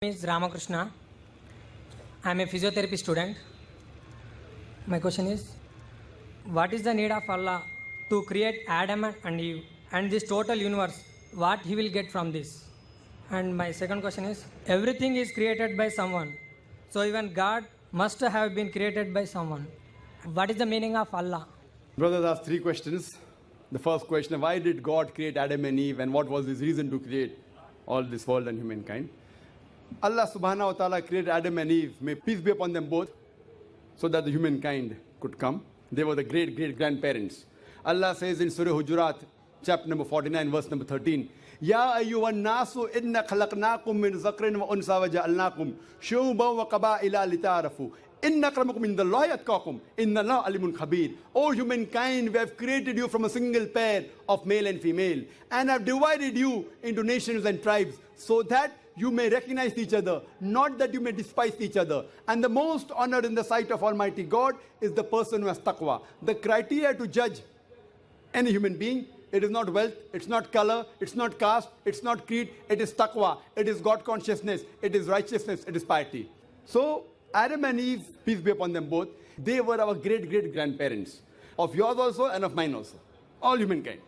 is Ramakrishna. I am a physiotherapy student. My question is, what is the need of Allah to create Adam and Eve and this total universe? What he will get from this? And my second question is, everything is created by someone. So even God must have been created by someone. What is the meaning of Allah? Brothers asked three questions. The first question, why did God create Adam and Eve and what was his reason to create all this world and humankind? Allah subhanahu wa ta'ala created Adam and Eve, may peace be upon them both, so that the humankind could come. They were the great-great-grandparents. Allah says in Surah Hujurat, chapter number 49, verse number 13, Ya ayyuhan nasu inna khalaqnakum min zakrin wa unsa wa ja'alnakum shu'uban wa qaba'ila lita'arafu. Inna akramakum indallahi atqakum. Inna Allah alimun khabir. O humankind, we have created you from a single pair of male and female and have divided you into nations and tribes so that you may recognize each other, not that you may despise each other. And the most honored in the sight of Almighty God is the person who has taqwa. The criteria to judge any human being, it is not wealth, it's not color, it's not caste, it's not creed, it is taqwa, it is God consciousness, it is righteousness, it is piety. So Adam and Eve, peace be upon them both, they were our great-great-grandparents, of yours also and of mine also, all humankind.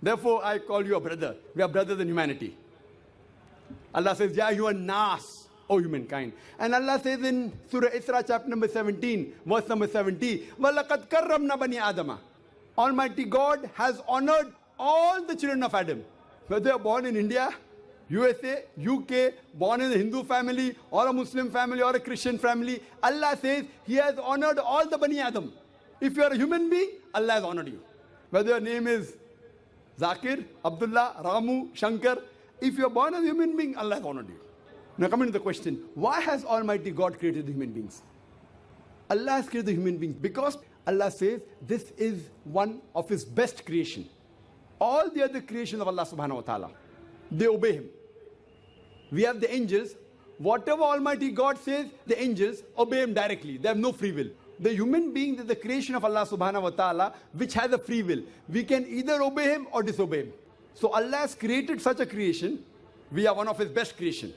Therefore, I call you a brother. We are brothers in humanity. Allah says, Ya you are nas, O humankind. And Allah says in Surah Isra, chapter number 17, verse number 70, وَلَقَدْ كَرَّمْنَا بَنِي آدَمَ. Almighty God has honored all the children of Adam, whether they are born in India, USA, UK, born in a Hindu family, or a Muslim family, or a Christian family. Allah says He has honored all the Bani Adam. If you are a human being, Allah has honored you. Whether your name is Zakir, Abdullah, Ramu, Shankar, if you are born as a human being, Allah has honored you. Now coming to the question, why has Almighty God created the human beings? Allah has created the human beings because Allah says this is one of His best creation. All the other creations of Allah subhanahu wa ta'ala, they obey Him. We have the angels. Whatever Almighty God says, the angels obey Him directly. They have no free will. The human being is the creation of Allah subhanahu wa ta'ala, which has a free will. We can either obey Him or disobey Him. So Allah has created such a creation. We are one of His best creation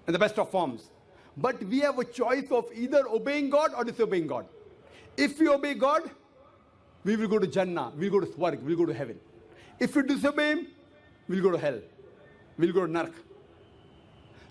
and the best of forms. But we have a choice of either obeying God or disobeying God. If we obey God, we will go to Jannah, we will go to Swarg, we will go to heaven. If we disobey Him, we will go to hell, we will go to Nark.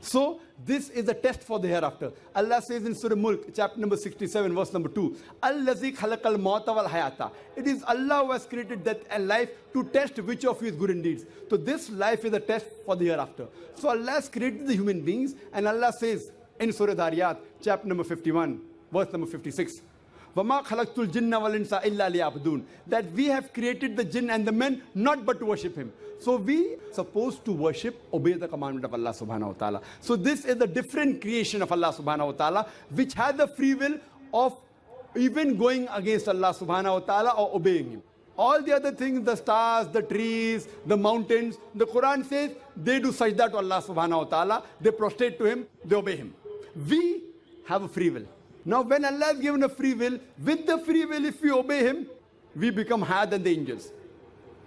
So this is a test for the hereafter. Allah says in Surah Mulk, chapter number 67, verse number 2, Allazi khalaqal mauta wal hayata. It is Allah who has created death and life to test which of you is good in deeds. So this life is a test for the hereafter. So Allah has created the human beings, and Allah says in Surah Dhariyat, chapter number 51, verse number 56, وَمَا خَلَقْتُ الْجِنَّ وَالْإِنسَ إِلَّا لِيَعْبُدُونَ. That we have created the jinn and the men not but to worship Him. So we are supposed to worship, obey the commandment of Allah subhanahu wa ta'ala. So this is the different creation of Allah subhanahu wa ta'ala, which has the free will of even going against Allah subhanahu wa ta'ala or obeying Him. All the other things, the stars, the trees, the mountains, the Quran says they do sajda to Allah subhanahu wa ta'ala, they prostrate to Him, they obey Him. We have a free will. Now when Allah has given a free will, with the free will if we obey Him, we become higher than the angels.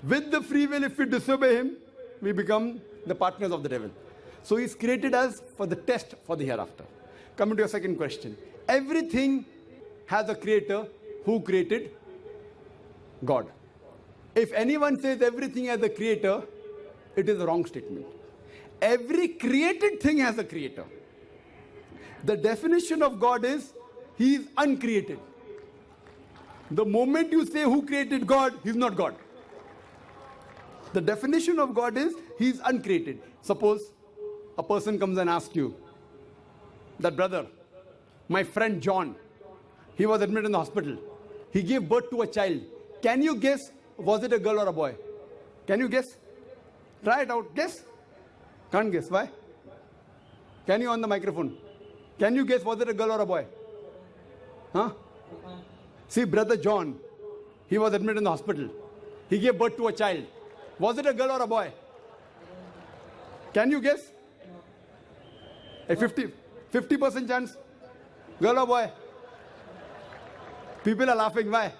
With the free will if we disobey Him, we become the partners of the devil. So He's created us for the test for the hereafter. Coming to your second question. Everything has a creator. Who created? God. If anyone says everything has a creator, it is a wrong statement. Every created thing has a creator. The definition of God is He is uncreated. The moment you say who created God, He's not God. The definition of God is He is uncreated. Suppose a person comes and asks you, that brother, my friend John, he was admitted in the hospital. He gave birth to a child. Can you guess, was it a girl or a boy? Can you guess? Try it out. Guess. Can't guess. Why? Can you on the microphone? Can you guess, was it a girl or a boy? Huh? See, brother John, he was admitted in the hospital. He gave birth to a child. Was it a girl or a boy? Can you guess? A 50% chance. Girl or boy? People are laughing. Why?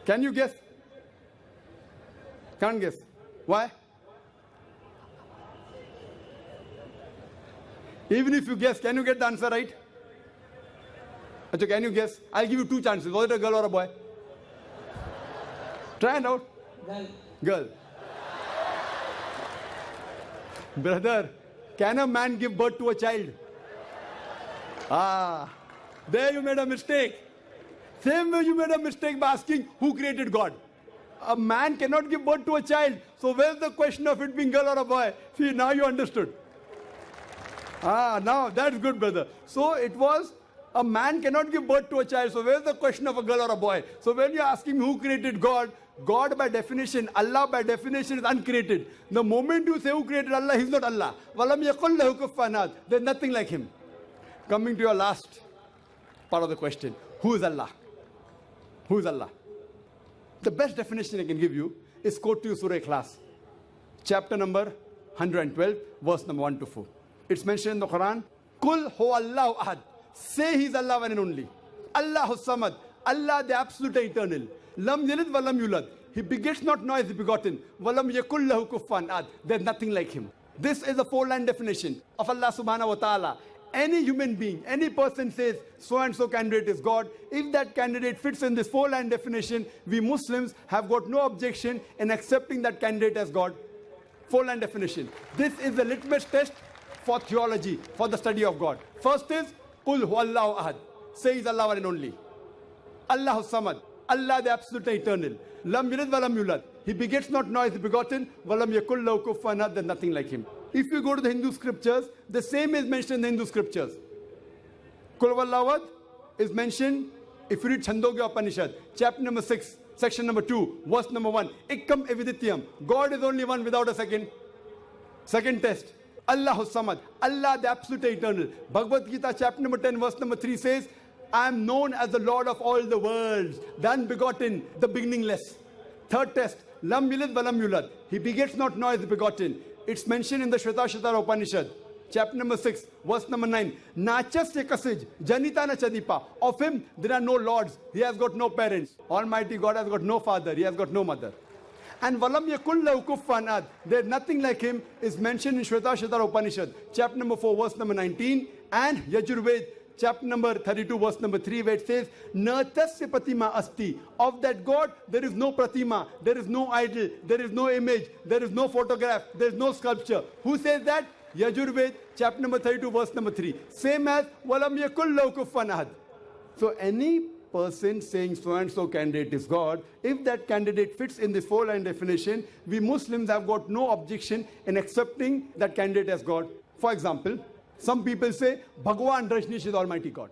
Can you guess? Can't guess. Why? Even if you guess, can you get the answer right? Achha, can you guess? I'll give you two chances. Was it a girl or a boy? Try it out. Girl. Brother, can a man give birth to a child? Ah, there you made a mistake. Same way you made a mistake by asking who created God. A man cannot give birth to a child. So where's the question of it being girl or a boy? See, now you understood. Ah, now that's good, brother. So it was a man cannot give birth to a child. So where's the question of a girl or a boy? So when you're asking me who created God, God by definition, Allah by definition is uncreated. The moment you say who created Allah, He's not Allah. Walam yakul lahu kufuwan ahad. There's nothing like Him. Coming to your last part of the question, who is Allah? Who is Allah? The best definition I can give you is quote to you Surah Ikhlas, chapter number 112, verse number 1 to 4. It's mentioned in the Quran, Kul hu Allahu ahad. Say He's Allah one and only. Allahu samad. Allah the absolute eternal. Lam yalid wa lam yulad. He begets not nor is he begotten. Walam yakul lahu kufuwan ahad. There's nothing like Him. This is a four-line definition of Allah subhanahu wa ta'ala. Any human being, any person says so and so candidate is God. If that candidate fits in this four-line definition, we Muslims have got no objection in accepting that candidate as God. Four-line definition. This is the litmus test for theology, for the study of God. First is Qul hu Allahu ahad. Say He's Allah one and only. Allahu samad. Allah the absolute eternal. Lam yalid wa lam yulad. He begets not nor is he begotten. Walam yakul lahu kufuwan ahad. There's nothing like Him. If you go to the Hindu scriptures, the same is mentioned in the Hindu scriptures. Kul huwallahu ahad is mentioned if you read Chandogya Upanishad, chapter number 6, section number 2, verse number 1. Ikkam evidityam. God is only one without a second. Second test. Allahu samad. Allah the absolute eternal. Bhagavad Gita, chapter number 10, verse number 3 says, I am known as the Lord of all the worlds, the unbegotten, the beginningless. Third test. Lam yalid wa lam yulad. He begets not nor is begotten. It's mentioned in the Shvetasvatara Upanishad, chapter number 6, verse number 9. Nachasya kasij, janita na chadipa. Of Him there are no lords. He has got no parents. Almighty God has got no father. He has got no mother. And walam yakul lahu kufuwan ahad. There's nothing like Him is mentioned in Shvetasvatara Upanishad, chapter number 4, verse number 19. And Yajurved, chapter number 32, verse number 3, where it says, Na tasya pratima asti. Of that God, there is no pratima, there is no idol, there is no image, there is no photograph, there is no sculpture. Who says that? Yajurved, chapter number 32, verse number 3. Same as, Walam yakul lahu kufuwan ahad. So any person saying so and so candidate is God, if that candidate fits in this four-line definition, we Muslims have got no objection in accepting that candidate as God. For example, some people say, Bhagwan Rajneesh is Almighty God.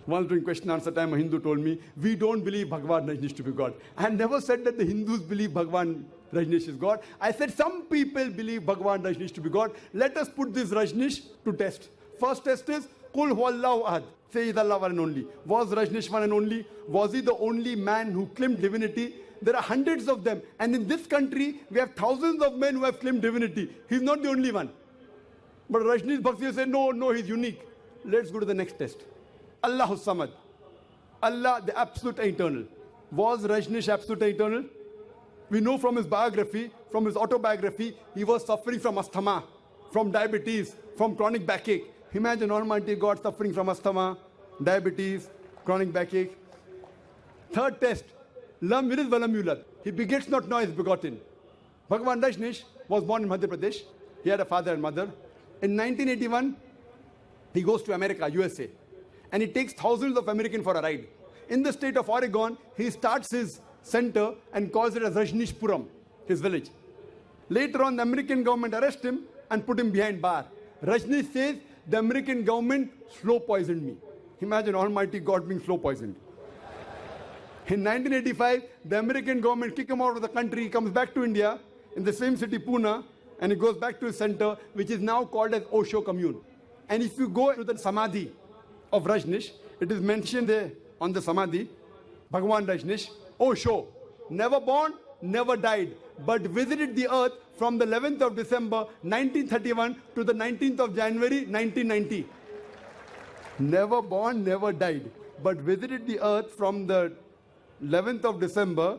Once during question answer time, a Hindu told me, we don't believe Bhagwan Rajneesh to be God. I had never said that the Hindus believe Bhagwan Rajneesh is God. I said some people believe Bhagwan Rajneesh to be God. Let us put this Rajneesh to test. First test is, Qul huwallahu ahad. Say He's Allah one and only. Was Rajneesh one and only? Was he the only man who claimed divinity? There are hundreds of them. And in this country, we have thousands of men who have claimed divinity. He's not the only one. But Rajneesh Bhaksi said, no, he's unique. Let's go to the next test. Allahu samad. Allah, the absolute eternal. Was Rajneesh absolute eternal? We know from his biography, from his autobiography, he was suffering from asthma, from diabetes, from chronic backache. Imagine Almighty God suffering from asthma, diabetes, chronic backache. Third test. Lam yalid wa lam yulad. He begets not nor is begotten. Bhagwan Rajneesh was born in Madhya Pradesh. He had a father and mother. In 1981, he goes to America, USA, and he takes thousands of Americans for a ride. In the state of Oregon, he starts his center and calls it as Rajneeshpuram, his village. Later on, the American government arrests him and put him behind bar. Rajneesh says, the American government slow poisoned me. Imagine Almighty God being slow poisoned. In 1985, the American government kicked him out of the country. He comes back to India in the same city, Pune, and he goes back to his center, which is now called as Osho Commune. And if you go to the Samadhi of Rajneesh, it is mentioned there on the Samadhi, Bhagwan Rajneesh, Osho, never born, never died, but visited the earth from the 11th of December 1931 to the 19th of January 1990. Never born, never died, but visited the earth from the 11th of December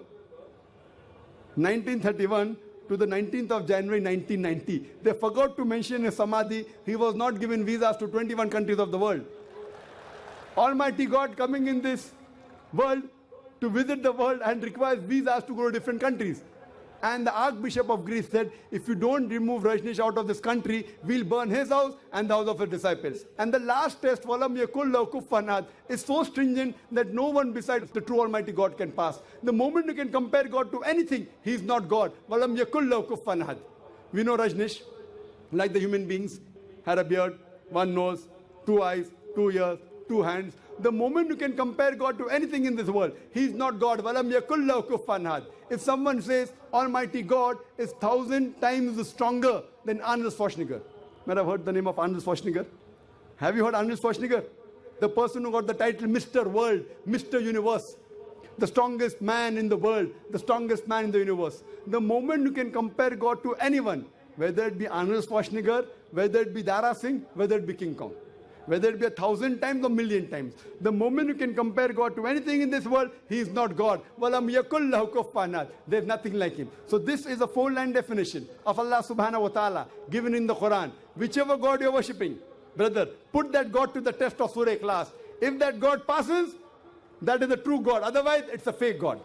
1931 to the 19th of January 1990. They forgot to mention in Samadhi, he was not given visas to 21 countries of the world. Almighty God coming in this world to visit the world and requires visas to go to different countries. And the Archbishop of Greece said, if you don't remove Rajneesh out of this country, we'll burn his house and the house of his disciples. And the last test, Walam yakul lahu kufuwan ahad, is so stringent that no one besides the true Almighty God can pass. The moment you can compare God to anything, he is not God. Walam yakul lahu kufuwan ahad. We know Rajneesh, like the human beings, had a beard, one nose, two eyes, 2 ears, 2 hands. The moment you can compare God to anything in this world, he is not God. Walam yakul lahu kufuwan ahad. If someone says Almighty God is 1,000 times stronger than Arnold Schwarzenegger. Might have heard the name of Arnold Schwarzenegger? Have you heard Arnold Schwarzenegger? The person who got the title Mr. World, Mr. Universe. The strongest man in the world, the strongest man in the universe. The moment you can compare God to anyone, whether it be Arnold Schwarzenegger, whether it be Dara Singh, whether it be King Kong, whether it be 1,000 times or 1,000,000 times. The moment you can compare God to anything in this world, he is not God. Walam yakul lahu kufuwan ahad. There is nothing like him. So this is a 4-line definition of Allah subhanahu wa ta'ala given in the Quran. Whichever God you are worshipping, brother, put that God to the test of Surah Ikhlas. If that God passes, that is the true God. Otherwise, it's a fake God.